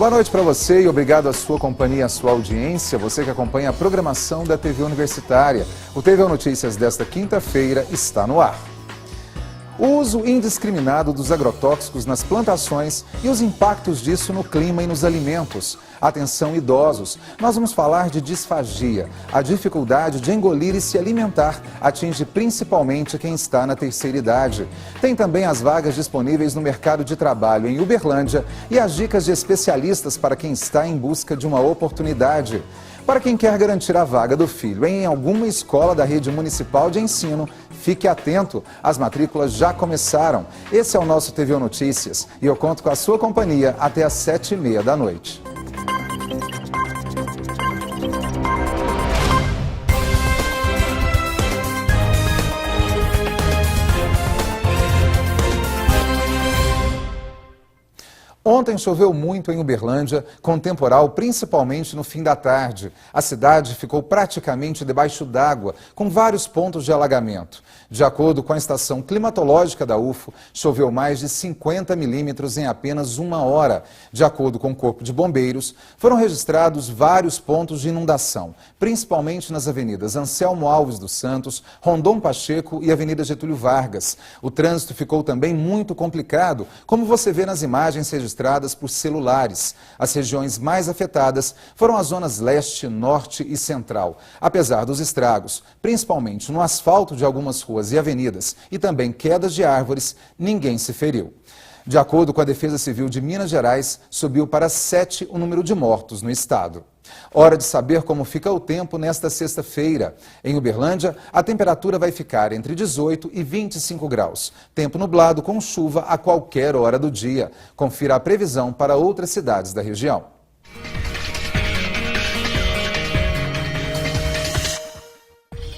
Boa noite para você e obrigado à sua companhia, à sua audiência, você que acompanha a programação da TV Universitária. O TV Notícias desta quinta-feira está no ar. O uso indiscriminado dos agrotóxicos nas plantações e os impactos disso no clima e nos alimentos. Atenção, idosos, nós vamos falar de disfagia. A dificuldade de engolir e se alimentar atinge principalmente quem está na terceira idade. Tem também as vagas disponíveis no mercado de trabalho em Uberlândia e as dicas de especialistas para quem está em busca de uma oportunidade. Para quem quer garantir a vaga do filho em alguma escola da rede municipal de ensino, fique atento, as matrículas já começaram. Esse é o nosso TV Notícias e eu conto com a sua companhia até às 7h30 da noite. Ontem choveu muito em Uberlândia, com temporal principalmente no fim da tarde. A cidade ficou praticamente debaixo d'água, com vários pontos de alagamento. De acordo com a estação climatológica da UFO, choveu mais de 50 milímetros em apenas uma hora. De acordo com o Corpo de Bombeiros, foram registrados vários pontos de inundação, principalmente nas avenidas Anselmo Alves dos Santos, Rondon Pacheco e Avenida Getúlio Vargas. O trânsito ficou também muito complicado, como você vê nas imagens registradas por celulares. As regiões mais afetadas foram as zonas leste, norte e central. Apesar dos estragos, principalmente no asfalto de algumas ruas e avenidas e também quedas de árvores, ninguém se feriu. De acordo com a Defesa Civil de Minas Gerais, subiu para 7 o número de mortos no estado. Hora de saber como fica o tempo nesta sexta-feira. Em Uberlândia, a temperatura vai ficar entre 18 e 25 graus. Tempo nublado com chuva a qualquer hora do dia. Confira a previsão para outras cidades da região.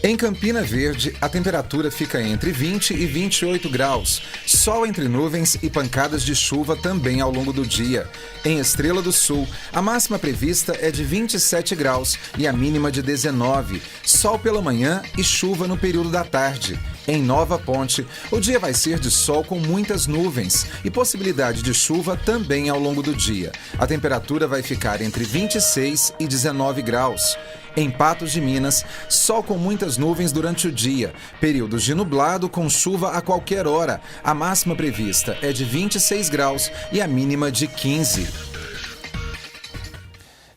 Em Campina Verde, a temperatura fica entre 20 e 28 graus. Sol entre nuvens e pancadas de chuva também ao longo do dia. Em Estrela do Sul, a máxima prevista é de 27 graus e a mínima de 19. Sol pela manhã e chuva no período da tarde. Em Nova Ponte, o dia vai ser de sol com muitas nuvens e possibilidade de chuva também ao longo do dia. A temperatura vai ficar entre 26 e 19 graus. Em Patos de Minas, sol com muitas nuvens durante o dia. Períodos de nublado com chuva a qualquer hora. A máxima prevista é de 26 graus e a mínima de 15.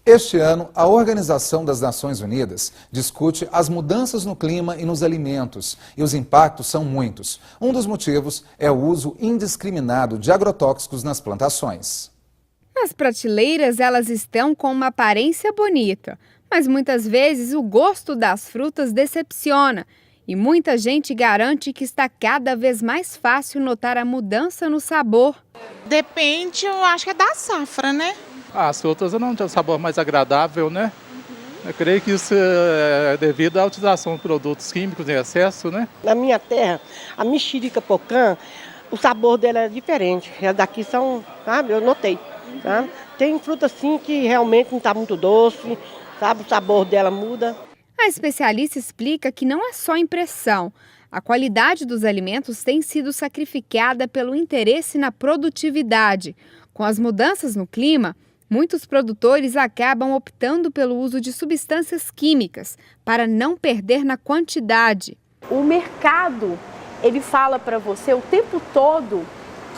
Este ano, a Organização das Nações Unidas discute as mudanças no clima e nos alimentos, e os impactos são muitos. Um dos motivos é o uso indiscriminado de agrotóxicos nas plantações. As prateleiras, elas estão com uma aparência bonita, mas muitas vezes o gosto das frutas decepciona. E muita gente garante que está cada vez mais fácil notar a mudança no sabor. Depende, eu acho que é da safra, né? As frutas não têm um sabor mais agradável, né? Eu creio que isso é devido à utilização de produtos químicos em excesso, né? Na minha terra, a mexerica pocã, o sabor dela é diferente. As daqui são, sabe, eu notei. Tá? Tem fruta assim que realmente não está muito doce, sabe, o sabor dela muda. A especialista explica que não é só impressão. A qualidade dos alimentos tem sido sacrificada pelo interesse na produtividade. Com as mudanças no clima, muitos produtores acabam optando pelo uso de substâncias químicas para não perder na quantidade. O mercado, ele fala para você o tempo todo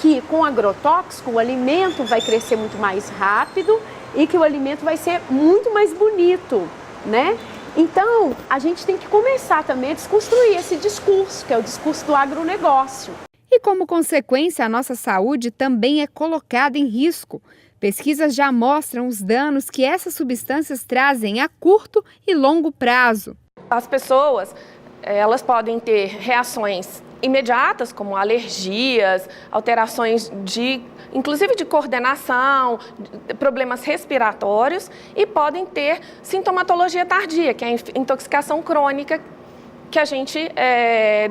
que com agrotóxico o alimento vai crescer muito mais rápido e que o alimento vai ser muito mais bonito, né? Então, a gente tem que começar também a desconstruir esse discurso, que é o discurso do agronegócio. E como consequência, a nossa saúde também é colocada em risco. Pesquisas já mostram os danos que essas substâncias trazem a curto e longo prazo. As pessoas, elas podem ter reações imediatas, como alergias, alterações inclusive de coordenação, problemas respiratórios, e podem ter sintomatologia tardia, que é a intoxicação crônica que a gente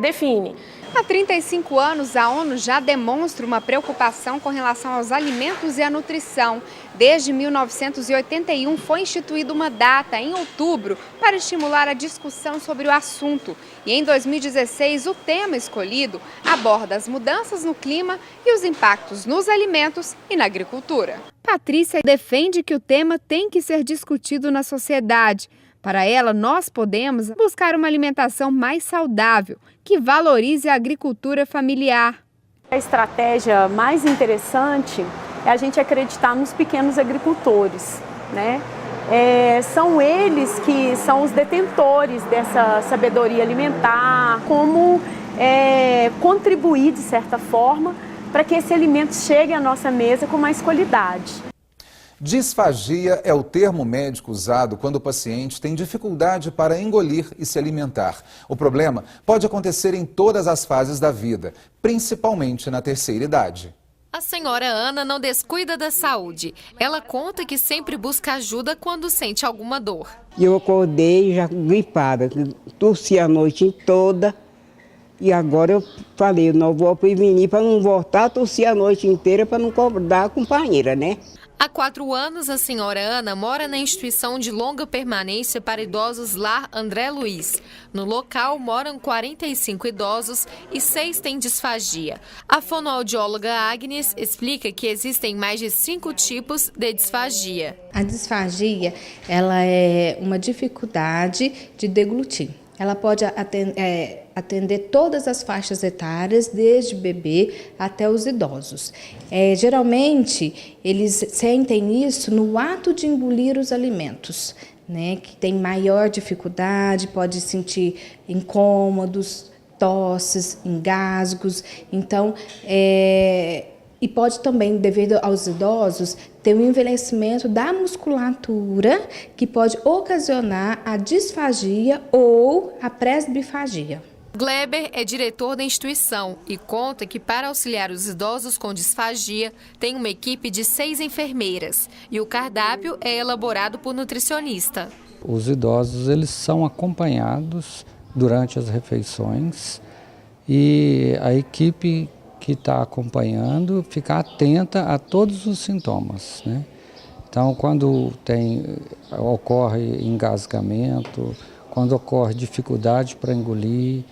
define. Há 35 anos, a ONU já demonstra uma preocupação com relação aos alimentos e à nutrição. Desde 1981, foi instituída uma data, em outubro, para estimular a discussão sobre o assunto. E em 2016, o tema escolhido aborda as mudanças no clima e os impactos nos alimentos e na agricultura. Patrícia defende que o tema tem que ser discutido na sociedade. Para ela, nós podemos buscar uma alimentação mais saudável, que valorize a agricultura familiar. A estratégia mais interessante é a gente acreditar nos pequenos agricultores, né? São eles que são os detentores dessa sabedoria alimentar, como contribuir de certa forma para que esse alimento chegue à nossa mesa com mais qualidade. Disfagia é o termo médico usado quando o paciente tem dificuldade para engolir e se alimentar. O problema pode acontecer em todas as fases da vida, principalmente na terceira idade. A senhora Ana não descuida da saúde. Ela conta que sempre busca ajuda quando sente alguma dor. Eu acordei já gripada, tossi a noite toda. E agora eu falei, não vou prevenir para não voltar a tossir a noite inteira para não acordar a companheira, né? Há 4 anos, a senhora Ana mora na instituição de longa permanência para idosos Lar André Luiz. No local moram 45 idosos e 6 têm disfagia. A fonoaudióloga Agnes explica que existem mais de 5 tipos de disfagia. A disfagia, ela é uma dificuldade de deglutir. Ela pode atender todas as faixas etárias, desde bebê até os idosos. Geralmente, eles sentem isso no ato de engolir os alimentos, né? Que tem maior dificuldade, pode sentir incômodos, tosses, engasgos. Então, e pode também, devido aos idosos, ter um envelhecimento da musculatura que pode ocasionar a disfagia ou a presbifagia. Gleber é diretor da instituição e conta que para auxiliar os idosos com disfagia tem uma equipe de 6 enfermeiras e o cardápio é elaborado por nutricionista. Os idosos eles são acompanhados durante as refeições e a equipe que está acompanhando fica atenta a todos os sintomas, né? Então, quando ocorre engasgamento, quando ocorre dificuldade para engolir,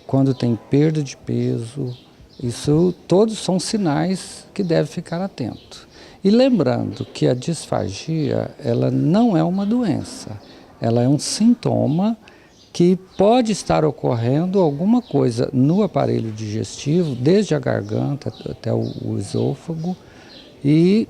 quando tem perda de peso, isso todos são sinais que deve ficar atento. E lembrando que a disfagia, ela não é uma doença, ela é um sintoma que pode estar ocorrendo alguma coisa no aparelho digestivo, desde a garganta até o esôfago, e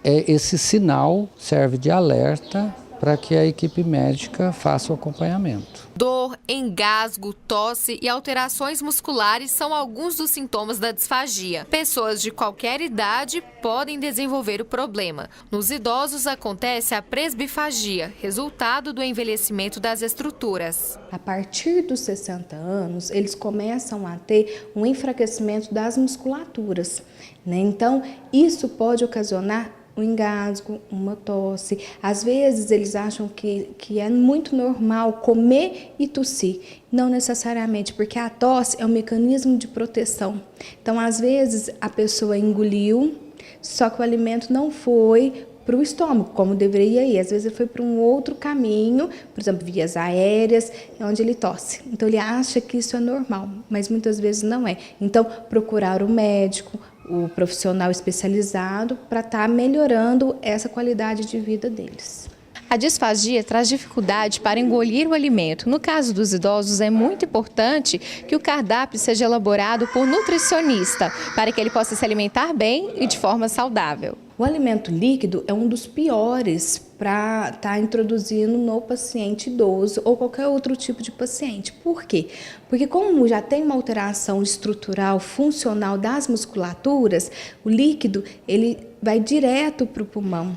esse sinal serve de alerta para que a equipe médica faça o acompanhamento. Dor, engasgo, tosse e alterações musculares são alguns dos sintomas da disfagia. Pessoas de qualquer idade podem desenvolver o problema. Nos idosos acontece a presbifagia, resultado do envelhecimento das estruturas. A partir dos 60 anos, eles começam a ter um enfraquecimento das musculaturas, né? Então, isso pode ocasionar um engasgo, uma tosse. Às vezes eles acham que é muito normal comer e tossir. Não necessariamente, porque a tosse é um mecanismo de proteção. Então, às vezes, a pessoa engoliu, só que o alimento não foi para o estômago, como deveria ir. Às vezes ele foi para um outro caminho, por exemplo, vias aéreas, onde ele tosse. Então, ele acha que isso é normal, mas muitas vezes não é. Então, procurar o médico, o profissional especializado, para estar melhorando essa qualidade de vida deles. A disfagia traz dificuldade para engolir o alimento. No caso dos idosos, é muito importante que o cardápio seja elaborado por nutricionista, para que ele possa se alimentar bem e de forma saudável. O alimento líquido é um dos piores para estar introduzindo no paciente idoso ou qualquer outro tipo de paciente. Por quê? Porque como já tem uma alteração estrutural, funcional das musculaturas, o líquido ele vai direto para o pulmão.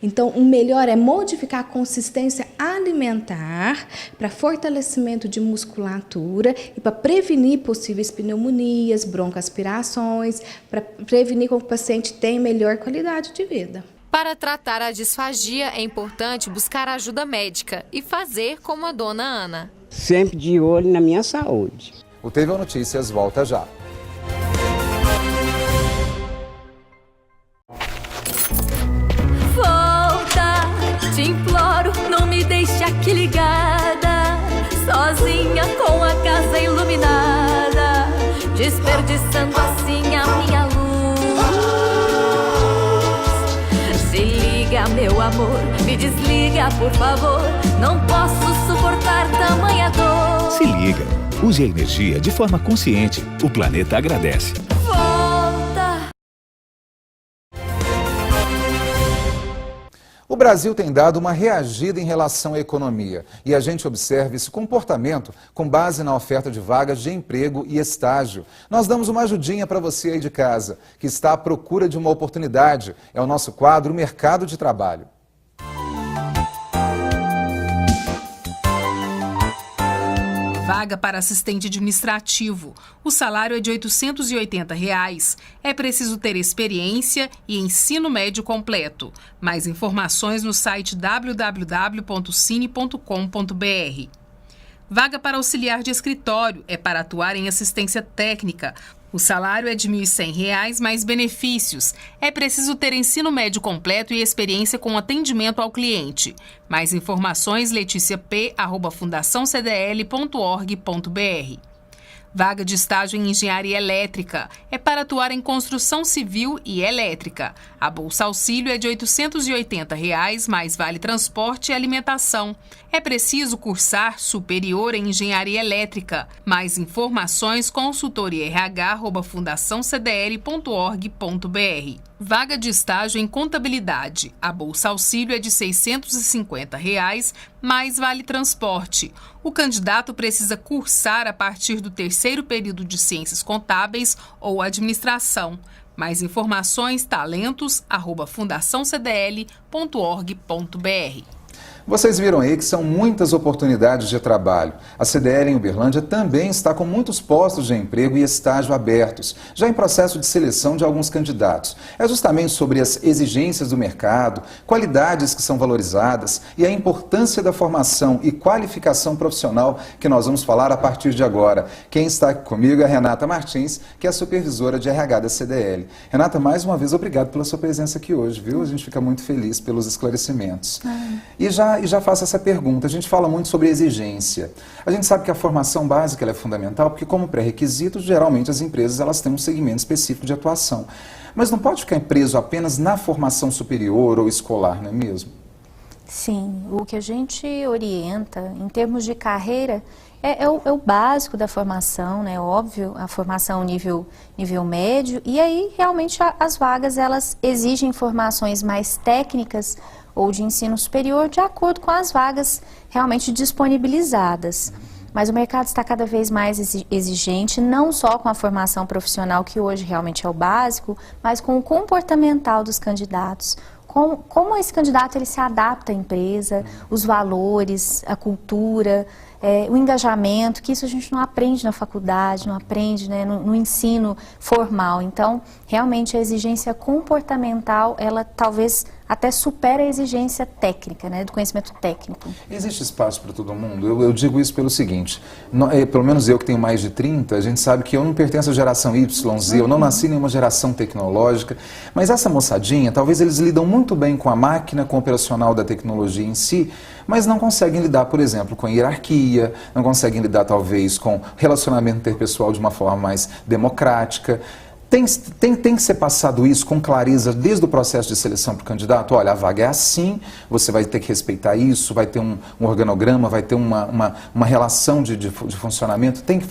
Então, o melhor é modificar a consistência alimentar para fortalecimento de musculatura e para prevenir possíveis pneumonias, broncoaspirações, para prevenir que o paciente tenha melhor qualidade de vida. Para tratar a disfagia, é importante buscar ajuda médica e fazer como a dona Ana. Sempre de olho na minha saúde. O TVU Notícias volta já. Volta, te imploro, não me deixe aqui ligada, sozinha com a casa iluminada, desperdiçando assim a minha luz. Se liga, meu amor, me desliga, por favor, não posso suportar tamanha dor. Se liga, use a energia de forma consciente, o planeta agradece. O Brasil tem dado uma reagida em relação à economia e a gente observa esse comportamento com base na oferta de vagas de emprego e estágio. Nós damos uma ajudinha para você aí de casa, que está à procura de uma oportunidade. É o nosso quadro Mercado de Trabalho. Vaga para assistente administrativo. O salário é de R$ 880. É preciso ter experiência e ensino médio completo. Mais informações no site www.cine.com.br. Vaga para auxiliar de escritório. É para atuar em assistência técnica. O salário é de R$ 1.100 mais benefícios. É preciso ter ensino médio completo e experiência com atendimento ao cliente. Mais informações, leticiap@fundaçãocdl.org.br. Vaga de estágio em engenharia elétrica. É para atuar em construção civil e elétrica. A bolsa auxílio é de R$ 880 mais vale transporte e alimentação. É preciso cursar superior em engenharia elétrica. Mais informações, consultoriarh@fundaçãocdl.org.br. Vaga de estágio em contabilidade. A bolsa auxílio é de R$ 650 mais vale transporte. O candidato precisa cursar a partir do terceiro período de ciências contábeis ou administração. Mais informações, talentos@fundaçãocdl.org.br. Vocês viram aí que são muitas oportunidades de trabalho. A CDL em Uberlândia também está com muitos postos de emprego e estágio abertos, já em processo de seleção de alguns candidatos. É justamente sobre as exigências do mercado, qualidades que são valorizadas e a importância da formação e qualificação profissional que nós vamos falar a partir de agora. Quem está aqui comigo é a Renata Martins, que é a supervisora de RH da CDL. Renata, mais uma vez, obrigado pela sua presença aqui hoje, viu? A gente fica muito feliz pelos esclarecimentos. E já faço essa pergunta. A gente fala muito sobre exigência. A gente sabe que a formação básica ela é fundamental, porque como pré-requisito, geralmente as empresas elas têm um segmento específico de atuação. Mas não pode ficar preso apenas na formação superior ou escolar, não é mesmo? Sim, o que a gente orienta em termos de carreira é o básico da formação, né? Óbvio, a formação nível médio, e aí realmente as vagas elas exigem informações mais técnicas ou de ensino superior de acordo com as vagas realmente disponibilizadas. Mas o mercado está cada vez mais exigente, não só com a formação profissional, que hoje realmente é o básico, mas com o comportamental dos candidatos. Como esse candidato ele se adapta à empresa, os valores, a cultura, o engajamento, que isso a gente não aprende na faculdade, não aprende, né, no ensino formal. Então, realmente a exigência comportamental, ela talvez até supera a exigência técnica, né, do conhecimento técnico. Existe espaço para todo mundo? Eu digo isso pelo seguinte, pelo menos eu que tenho mais de 30, a gente sabe que eu não pertenço à geração Y, Z, eu não nasci em nenhuma geração tecnológica, mas essa moçadinha, talvez eles lidam muito bem com a máquina, com o operacional da tecnologia em si, mas não conseguem lidar, por exemplo, com a hierarquia, não conseguem lidar talvez com relacionamento interpessoal de uma forma mais democrática. Tem que ser passado isso com clareza desde o processo de seleção para o candidato? Olha, a vaga é assim, você vai ter que respeitar isso, vai ter um organograma, vai ter uma relação de funcionamento. Tem que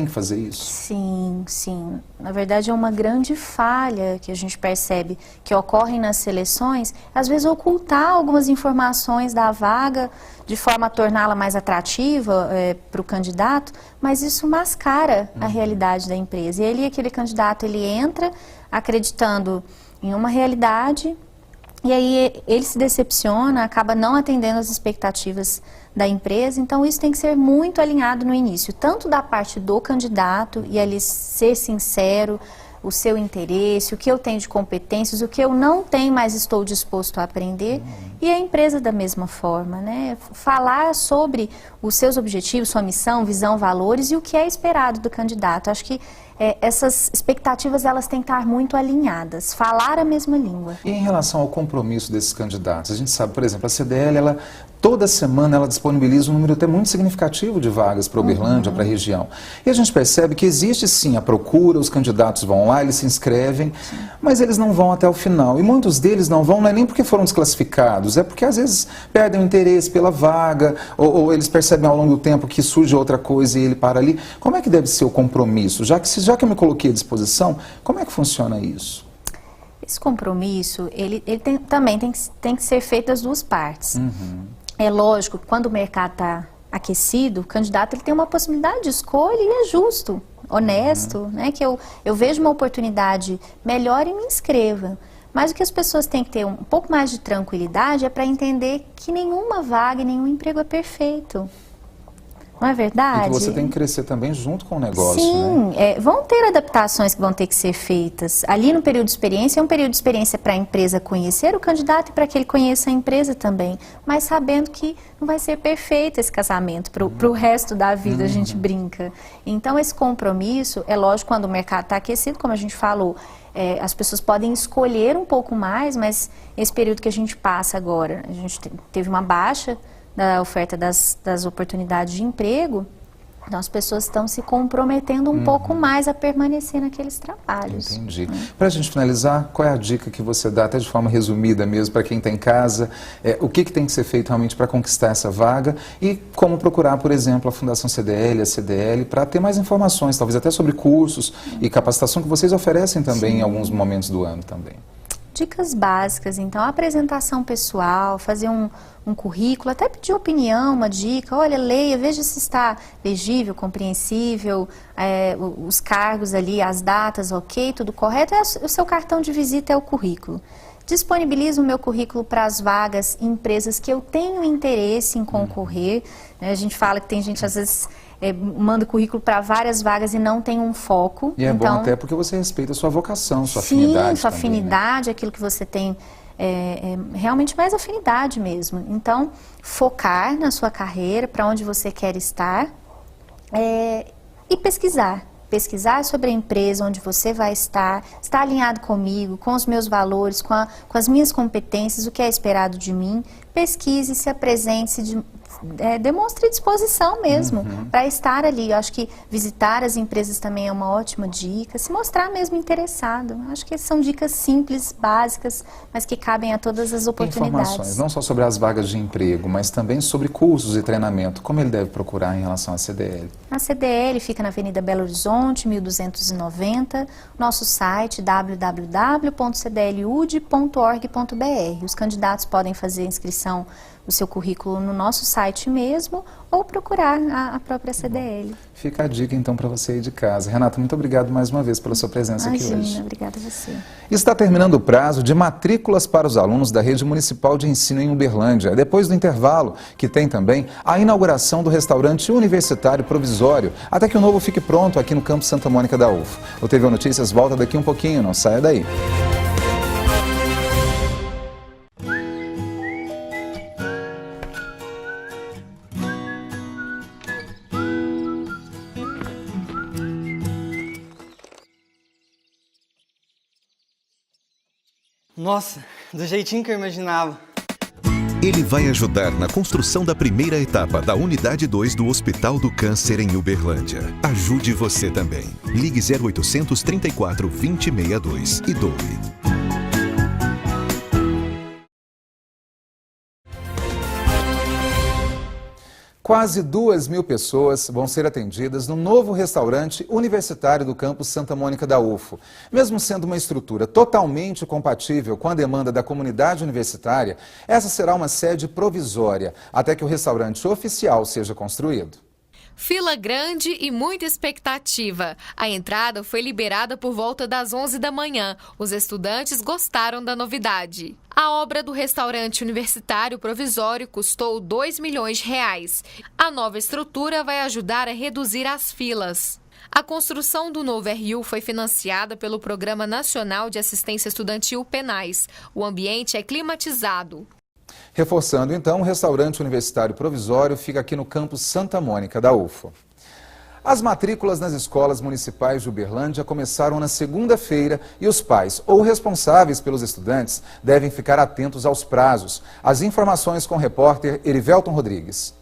fazer isso? Sim, sim. Na verdade, é uma grande falha que a gente percebe que ocorre nas seleções, às vezes ocultar algumas informações da vaga de forma a torná-la mais atrativa para o candidato, mas isso mascara a realidade da empresa. E aquele candidato, ele entra acreditando em uma realidade e aí ele se decepciona, acaba não atendendo às expectativas da empresa. Então isso tem que ser muito alinhado no início, tanto da parte do candidato e ali ser sincero, o seu interesse, o que eu tenho de competências, o que eu não tenho, mas estou disposto a aprender. E a empresa da mesma forma, né? Falar sobre os seus objetivos, sua missão, visão, valores e o que é esperado do candidato. Acho que essas expectativas elas têm que estar muito alinhadas, falar a mesma língua. E em relação ao compromisso desses candidatos, a gente sabe, por exemplo, a CDL, toda semana ela disponibiliza um número até muito significativo de vagas para Uberlândia, para a região. E a gente percebe que existe sim a procura, os candidatos vão lá, eles se inscrevem, mas eles não vão até o final. E muitos deles não vão, não é nem porque foram desclassificados, é porque às vezes perdem o interesse pela vaga, ou eles percebem ao longo do tempo que surge outra coisa e ele para ali. Como é que deve ser o compromisso? Já que eu me coloquei à disposição, como é que funciona isso? Esse compromisso, ele também tem que ser feito das duas partes. É lógico que quando o mercado está aquecido, o candidato ele tem uma possibilidade de escolha e é justo, honesto, né? Que eu vejo uma oportunidade melhor e me inscreva. Mas o que as pessoas têm que ter um pouco mais de tranquilidade é para entender que nenhuma vaga e nenhum emprego é perfeito. Não é verdade? E que você tem que crescer também junto com o negócio, Sim, né? Vão ter adaptações que vão ter que ser feitas. Ali no período de experiência, é um período de experiência para a empresa conhecer o candidato e para que ele conheça a empresa também. Mas sabendo que não vai ser perfeito esse casamento, para o resto da vida a gente brinca. Então esse compromisso, é lógico, quando o mercado está aquecido, como a gente falou, as pessoas podem escolher um pouco mais, mas esse período que a gente passa agora, a gente teve uma baixa da oferta das oportunidades de emprego, então as pessoas estão se comprometendo um pouco mais a permanecer naqueles trabalhos. Entendi. Para a gente finalizar, qual é a dica que você dá, até de forma resumida mesmo, para quem está em casa, o que tem que ser feito realmente para conquistar essa vaga e como procurar, por exemplo, a Fundação CDL, a CDL, para ter mais informações, talvez até sobre cursos e capacitação que vocês oferecem também em alguns momentos do ano também. Dicas básicas, então, a apresentação pessoal, fazer um currículo, até pedir opinião, uma dica, olha, leia, veja se está legível, compreensível, os cargos ali, as datas, ok, tudo correto, o seu cartão de visita é o currículo. Disponibilizo o meu currículo para as vagas em empresas que eu tenho interesse em concorrer, né? A gente fala que tem gente, às vezes, manda currículo para várias vagas e não tem um foco. E é então, bom até porque você respeita a sua vocação, sua afinidade. Sim, sua também, afinidade, né? aquilo que você tem realmente mais afinidade mesmo. Então, focar na sua carreira, para onde você quer estar e pesquisar. Pesquisar sobre a empresa onde você vai estar alinhado comigo, com os meus valores, com as minhas competências, o que é esperado de mim. Pesquise, se apresente, demonstre disposição mesmo para estar ali. Eu acho que visitar as empresas também é uma ótima dica, se mostrar mesmo interessado. Eu acho que são dicas simples, básicas, mas que cabem a todas as oportunidades. Informações, não só sobre as vagas de emprego, mas também sobre cursos e treinamento. Como ele deve procurar em relação à CDL? A CDL fica na Avenida Belo Horizonte, 1290, nosso site www.cdlud.org.br. Os candidatos podem fazer inscrição do seu currículo no nosso site mesmo ou procurar a própria CDL. Fica a dica então para você aí de casa. Renata, muito obrigado mais uma vez pela sua presença aqui hoje. Obrigada a você. Está terminando o prazo de matrículas para os alunos da Rede Municipal de Ensino em Uberlândia. Depois do intervalo, que tem também a inauguração do restaurante universitário provisório, até que o novo fique pronto aqui no campus Santa Mônica da UFO. O TV Notícias volta daqui um pouquinho, não saia daí. Nossa, do jeitinho que eu imaginava. Ele vai ajudar na construção da primeira etapa da Unidade 2 do Hospital do Câncer em Uberlândia. Ajude você também. Ligue 0800 34 2062 e doe. Quase 2.000 pessoas vão ser atendidas no novo restaurante universitário do campus Santa Mônica da UFO. Mesmo sendo uma estrutura totalmente compatível com a demanda da comunidade universitária, essa será uma sede provisória, até que o restaurante oficial seja construído. Fila grande e muita expectativa. A entrada foi liberada por volta das 11 da manhã. Os estudantes gostaram da novidade. A obra do restaurante universitário provisório custou R$2 milhões. A nova estrutura vai ajudar a reduzir as filas. A construção do novo RU foi financiada pelo Programa Nacional de Assistência Estudantil Penais. O ambiente é climatizado. Reforçando então, o restaurante universitário provisório fica aqui no campus Santa Mônica da UFO. As matrículas nas escolas municipais de Uberlândia começaram na segunda-feira e os pais ou responsáveis pelos estudantes devem ficar atentos aos prazos. As informações com o repórter Erivelton Rodrigues.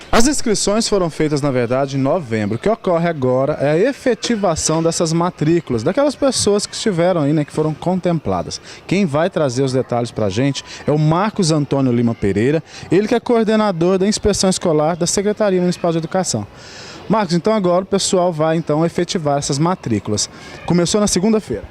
As inscrições foram feitas, na verdade, em novembro. O que ocorre agora é a efetivação dessas matrículas, daquelas pessoas que estiveram aí, né, que foram contempladas. Quem vai trazer os detalhes para a gente é o Marcos Antônio Lima Pereira, ele que é coordenador da inspeção escolar da Secretaria Municipal de Educação. Marcos, então agora o pessoal vai então efetivar essas matrículas. Começou na segunda-feira.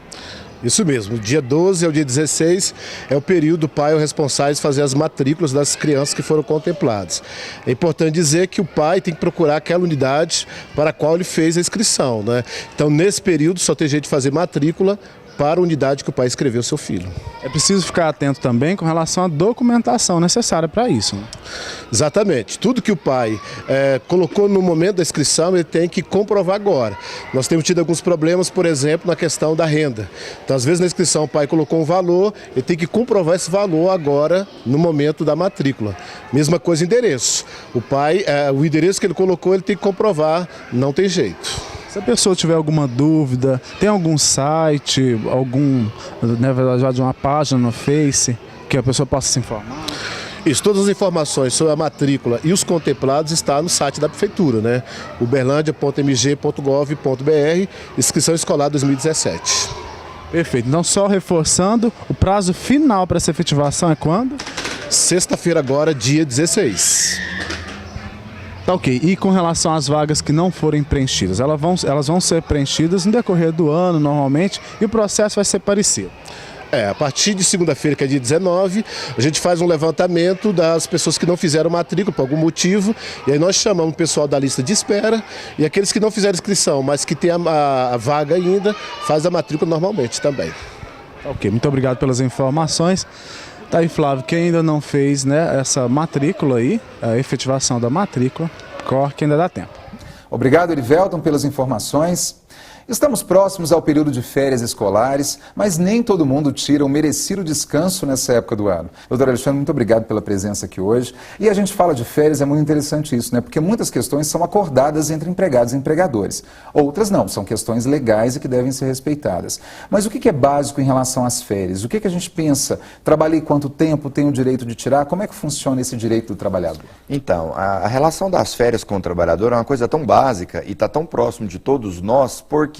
Isso mesmo, dia 12 ao dia 16 é o período do pai ou responsável de fazer as matrículas das crianças que foram contempladas. É importante dizer que o pai tem que procurar aquela unidade para a qual ele fez a inscrição, né? Então, nesse período, só tem jeito de fazer matrícula para a unidade que o pai escreveu seu filho. É preciso ficar atento também com relação à documentação necessária para isso, né? Exatamente. Tudo que o pai colocou no momento da inscrição, ele tem que comprovar agora. Nós temos tido alguns problemas, por exemplo, na questão da renda. Então, às vezes na inscrição o pai colocou um valor, ele tem que comprovar esse valor agora no momento da matrícula. Mesma coisa endereço. O pai, o endereço que ele colocou, ele tem que comprovar, não tem jeito. Se a pessoa tiver alguma dúvida, tem algum site, na verdade, uma página no Face que a pessoa possa se informar? Isso, todas as informações sobre a matrícula e os contemplados estão no site da Prefeitura, né? uberlandia.mg.gov.br, inscrição escolar 2017. Perfeito. Então, só reforçando, o prazo final para essa efetivação é quando? Sexta-feira agora, dia 16. Tá, ok. E com relação às vagas que não forem preenchidas, elas vão ser preenchidas no decorrer do ano, normalmente, e o processo vai ser parecido. A partir de segunda-feira, que é dia 19, a gente faz um levantamento das pessoas que não fizeram matrícula por algum motivo, e aí nós chamamos o pessoal da lista de espera, e aqueles que não fizeram inscrição, mas que tem a vaga ainda, faz a matrícula normalmente também. Tá, ok. Muito obrigado pelas informações. Tá aí, Flávio, quem ainda não fez, né, essa matrícula aí, a efetivação da matrícula, corre que ainda dá tempo. Obrigado, Erivelton, pelas informações. Estamos próximos ao período de férias escolares, mas nem todo mundo tira o merecido descanso nessa época do ano. Doutor Alexandre, muito obrigado pela presença aqui hoje. E a gente fala de férias, é muito interessante isso, né? Porque muitas questões são acordadas entre empregados e empregadores. Outras não, são questões legais e que devem ser respeitadas. Mas o que é básico em relação às férias? O que a gente pensa? Trabalhei quanto tempo? Tenho o direito de tirar? Como é que funciona esse direito do trabalhador? Então, a relação das férias com o trabalhador é uma coisa tão básica e está tão próximo de todos nós, porque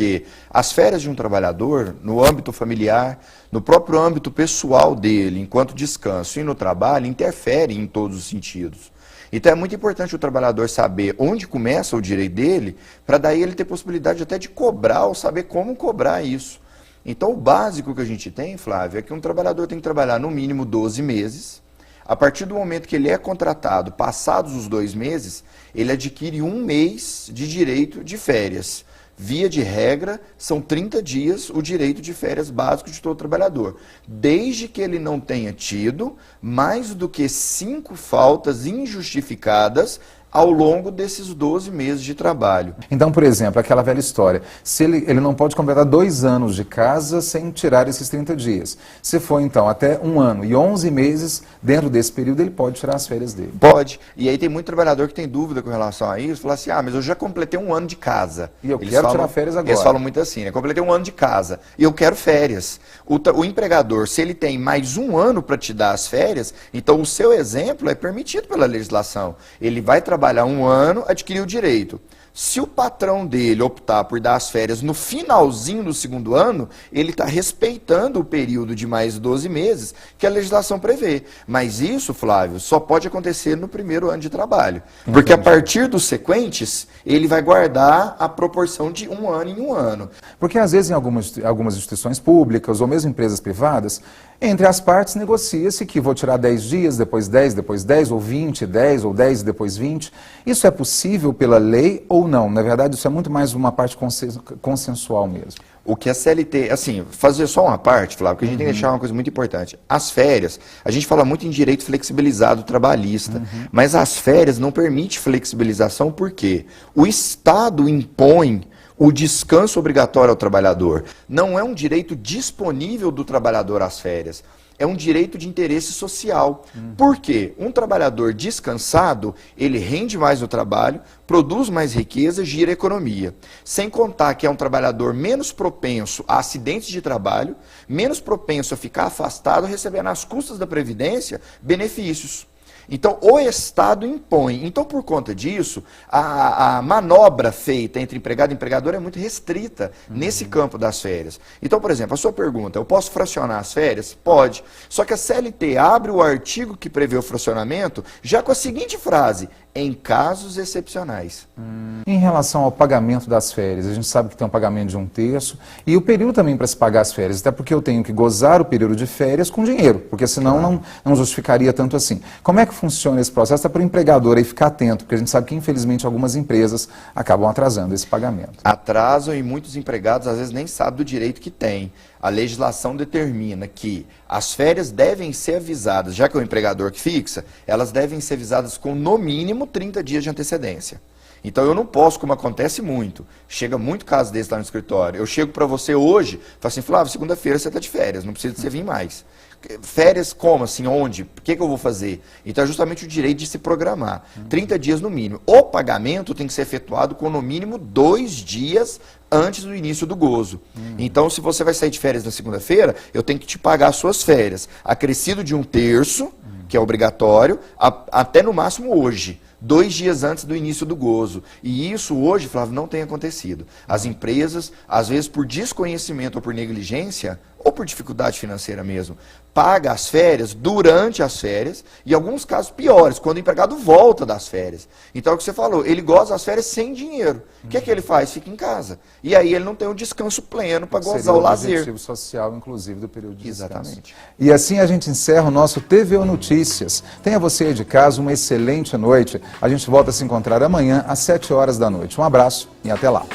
as férias de um trabalhador, no âmbito familiar, no próprio âmbito pessoal dele, enquanto descanso e no trabalho, interferem em todos os sentidos. Então é muito importante o trabalhador saber onde começa o direito dele, para daí ele ter possibilidade até de cobrar ou saber como cobrar isso. Então o básico que a gente tem, Flávio, é que um trabalhador tem que trabalhar no mínimo 12 meses. A partir do momento que ele é contratado, passados os 2 meses, ele adquire 1 mês de direito de férias. Via de regra, são 30 dias o direito de férias básico de todo trabalhador, desde que ele não tenha tido mais do que 5 faltas injustificadas ao longo desses 12 meses de trabalho. Então, por exemplo, aquela velha história, se ele não pode completar 2 anos de casa sem tirar esses 30 dias. Se for, então, até 1 ano e 11 meses, dentro desse período, ele pode tirar as férias dele. Pode. E aí tem muito trabalhador que tem dúvida com relação a isso, fala assim, mas eu já completei 1 ano de casa. E eu quero tirar férias agora. Eles falam muito assim, né? Completei 1 ano de casa e eu quero férias. O empregador, se ele tem mais 1 ano para te dar as férias, então o seu exemplo é permitido pela legislação. Ele vai trabalhar 1 ano, adquirir o direito. Se o patrão dele optar por dar as férias no finalzinho do segundo ano, ele está respeitando o período de mais 12 meses que a legislação prevê. Mas isso, Flávio, só pode acontecer no primeiro ano de trabalho. Porque a partir dos sequentes, ele vai guardar a proporção de 1 ano em 1 ano. Porque às vezes em algumas instituições públicas ou mesmo empresas privadas, entre as partes negocia-se que vou tirar 10 dias, depois 10, ou 20, 10, ou 10 e depois 20. Isso é possível pela lei ou não? Na verdade, isso é muito mais uma parte consensual mesmo. O que a CLT, assim, fazer só uma parte, Flávio, porque a gente tem que deixar uma coisa muito importante. As férias, a gente fala muito em direito flexibilizado trabalhista, mas as férias não permitem flexibilização porque o Estado impõe o descanso obrigatório ao trabalhador. Não é um direito disponível do trabalhador às férias. É um direito de interesse social. Por quê? Um trabalhador descansado, ele rende mais no trabalho, produz mais riqueza, gira a economia. Sem contar que é um trabalhador menos propenso a acidentes de trabalho, menos propenso a ficar afastado, recebendo às custas da Previdência benefícios. Então, o Estado impõe. Então, por conta disso, a manobra feita entre empregado e empregador é muito restrita nesse campo das férias. Então, por exemplo, a sua pergunta, eu posso fracionar as férias? Pode. Só que a CLT abre o artigo que prevê o fracionamento já com a seguinte frase: em casos excepcionais. Em relação ao pagamento das férias, a gente sabe que tem um pagamento de 1/3 e o período também para se pagar as férias, até porque eu tenho que gozar o período de férias com dinheiro, porque senão não justificaria tanto assim. Como é que funciona esse processo? É para o empregador aí ficar atento, porque a gente sabe que infelizmente algumas empresas acabam atrasando esse pagamento. Atrasam e muitos empregados às vezes nem sabem do direito que tem. A legislação determina que as férias devem ser avisadas, já que é o empregador que fixa, elas devem ser avisadas com no mínimo 30 dias de antecedência. Então eu não posso, como acontece muito, chega muito caso desse lá no escritório, eu chego para você hoje, falo assim, Flávio, segunda-feira você está de férias, não precisa de você vir mais. Férias como, assim, onde? O que eu vou fazer? Então é justamente o direito de se programar. 30 dias no mínimo. O pagamento tem que ser efetuado com no mínimo 2 dias antes do início do gozo. Então, se você vai sair de férias na segunda-feira, eu tenho que te pagar as suas férias, acrescido de 1/3, que é obrigatório, até no máximo hoje. 2 dias antes do início do gozo. E isso hoje, Flávio, não tem acontecido. As empresas, às vezes por desconhecimento ou por negligência, ou por dificuldade financeira mesmo, paga as férias durante as férias, e em alguns casos piores, quando o empregado volta das férias. Então é o que você falou, ele goza as férias sem dinheiro. O que é que ele faz? Fica em casa. E aí ele não tem um descanso pleno para gozar o lazer. Seria o objetivo social, inclusive, do período de descanso. Exatamente. E assim a gente encerra o nosso TVO Notícias. Tenha você aí de casa uma excelente noite. A gente volta a se encontrar amanhã às 7 horas da noite. Um abraço e até lá.